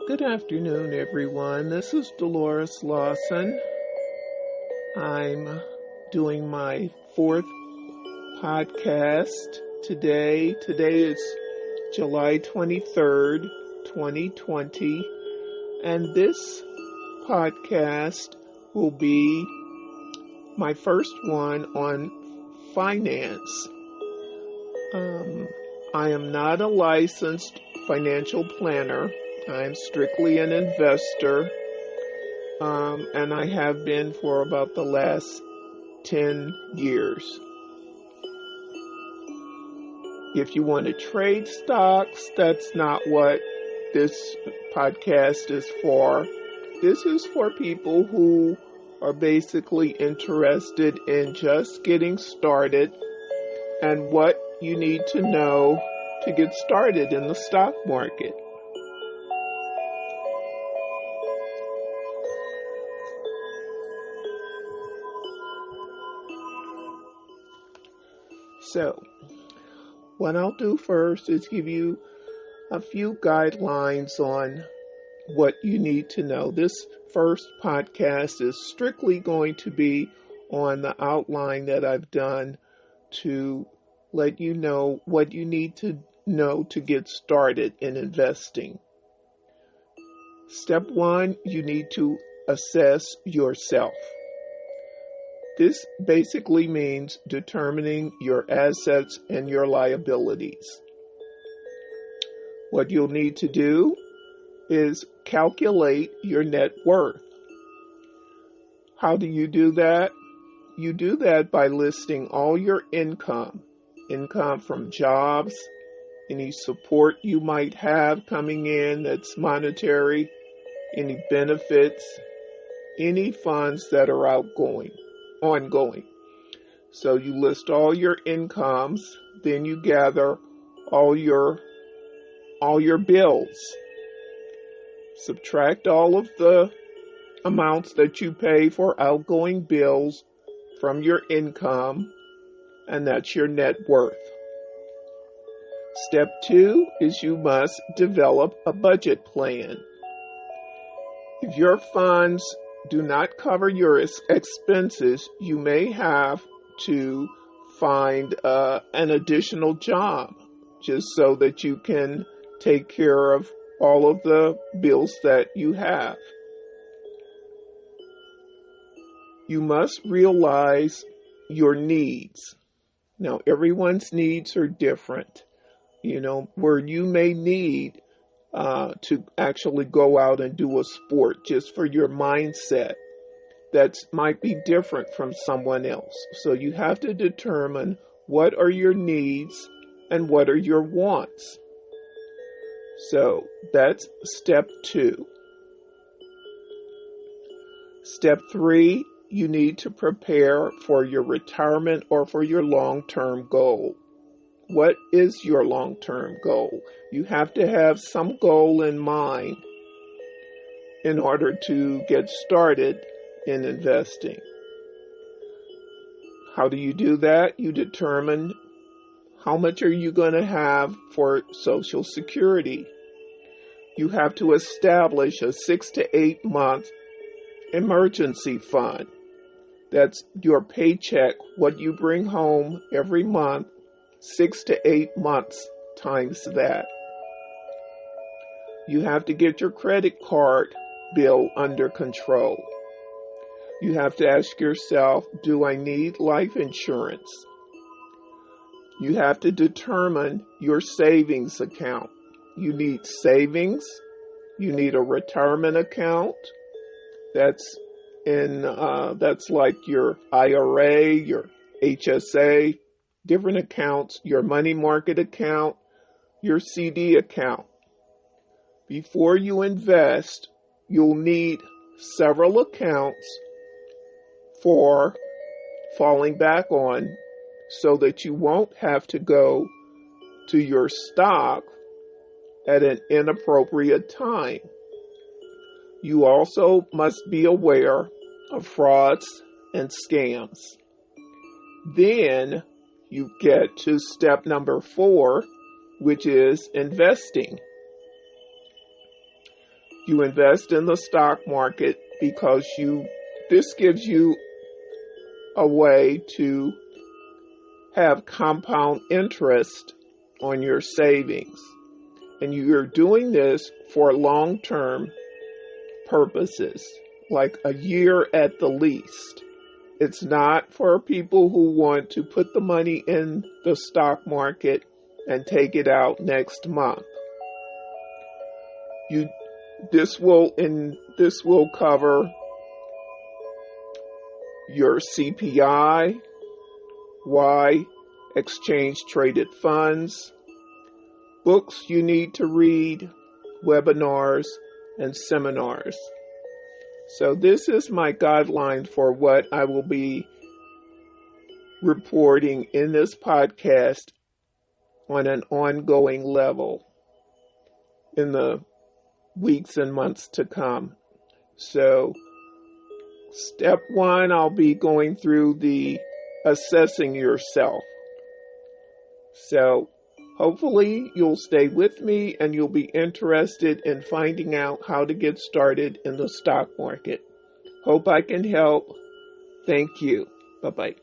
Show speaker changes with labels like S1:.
S1: Good afternoon, everyone. This is Dolores Lawson. I'm doing my fourth podcast today. Today is July 23rd, 2020, and this podcast will be my first one on finance. I am not a licensed financial planner. I'm strictly an investor, and I have been for about the last 10 years. If you want to trade stocks, that's not what this podcast is for. This is for people who are basically interested in just getting started and what you need to know to get started in the stock market. So, what I'll do first is give you a few guidelines on what you need to know. This first podcast is strictly going to be on the outline that I've done to let you know what you need to know to get started in investing. Step one, you need to assess yourself. This basically means determining your assets and your liabilities. What you'll need to do is calculate your net worth. How do you do that? You do that by listing all your income from jobs, any support you might have coming in that's monetary, any benefits, any funds that are ongoing. So you list all your incomes, then you gather all your bills. Subtract all of the amounts that you pay for outgoing bills from your income, and that's your net worth. Step two is you must develop a budget plan. If your funds do not cover your expenses, you may have to find an additional job just so that you can take care of all of the bills that you have. You must realize your needs. Now, everyone's needs are different. Where you may need to actually go out and do a sport just for your mindset, that might be different from someone else. So you have to determine what are your needs and what are your wants. So that's step two. Step three, you need to prepare for your retirement or for your long-term goal. What is your long-term goal? You have to have some goal in mind in order to get started in investing. How do you do that? You determine how much are you going to have for Social Security. You have to establish a 6 to 8 month emergency fund. That's your paycheck, what you bring home every month, 6 to 8 months times that. You have to get your credit card bill under control. You have to ask yourself, do I need life insurance? You have to determine your savings account. You need savings. You need a retirement account. That's like your IRA, your HSA, different accounts, your money market account, your CD account. Before you invest, you'll need several accounts for falling back on so that you won't have to go to your stock at an inappropriate time. You also must be aware of frauds and scams. Then you get to step number 4, which is investing. You invest in the stock market because this gives you a way to have compound interest on your savings. And you're doing this for long-term purposes, like a year at the least. It's not for people who want to put the money in the stock market and take it out next month. This will cover your CPI, exchange traded funds, books you need to read, webinars, and seminars. So this is my guideline for what I will be reporting in this podcast on an ongoing level in the weeks and months to come. So step 1, I'll be going through the assessing yourself. So hopefully you'll stay with me and you'll be interested in finding out how to get started in the stock market. Hope I can help. Thank you. Bye-bye.